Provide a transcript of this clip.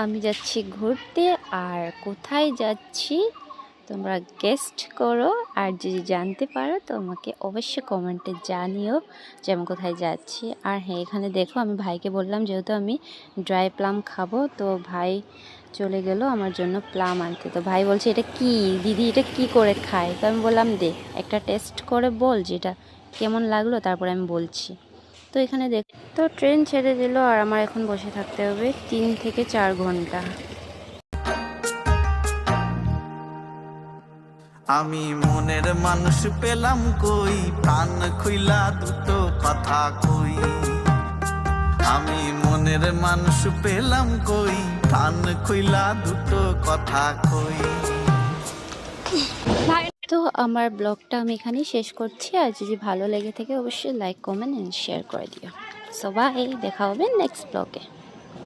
আমি যাচ্ছি ঘুরতে। আর কোথায় যাচ্ছি তোমরা গেস্ট করো, আর যদি জানতে পারো তো আমাকে অবশ্যই কমেন্টে জানিও যে আমি কোথায় যাচ্ছি। আর হ্যাঁ, এখানে দেখো আমি ভাইকে বললাম যেহেতু আমি ড্রাই প্লাম খাবো, তো ভাই চলে গেল আমার জন্য প্লাম আনতে। তো ভাই বলছে এটা কি দিদি, এটা কি করে খায়? তো আমি বললাম দে একটা টেস্ট করে বল যে এটা কেমন লাগলো, তারপরে আমি বলছি। তো এখানে দেখ, তো ট্রেন ছেড়ে দিল আর আমার এখন বসে থাকতে হবে 3 থেকে 4 ঘন্টা। আমি মনের মানুষ পেলাম কই, প্রাণ খুইলা দুটো কথা কই। আমি মনের মানুষ পেলাম কই, প্রাণ খুইলা দুটো কথা কই। তো আমার ব্লগটা আমি এখানেই শেষ করছি। আর যদি ভালো লেগে থাকে অবশ্যই লাইক, কমেন্ট এন্ড শেয়ার করে দিও। সো বাই, দেখা হবে নেক্সট ব্লগে।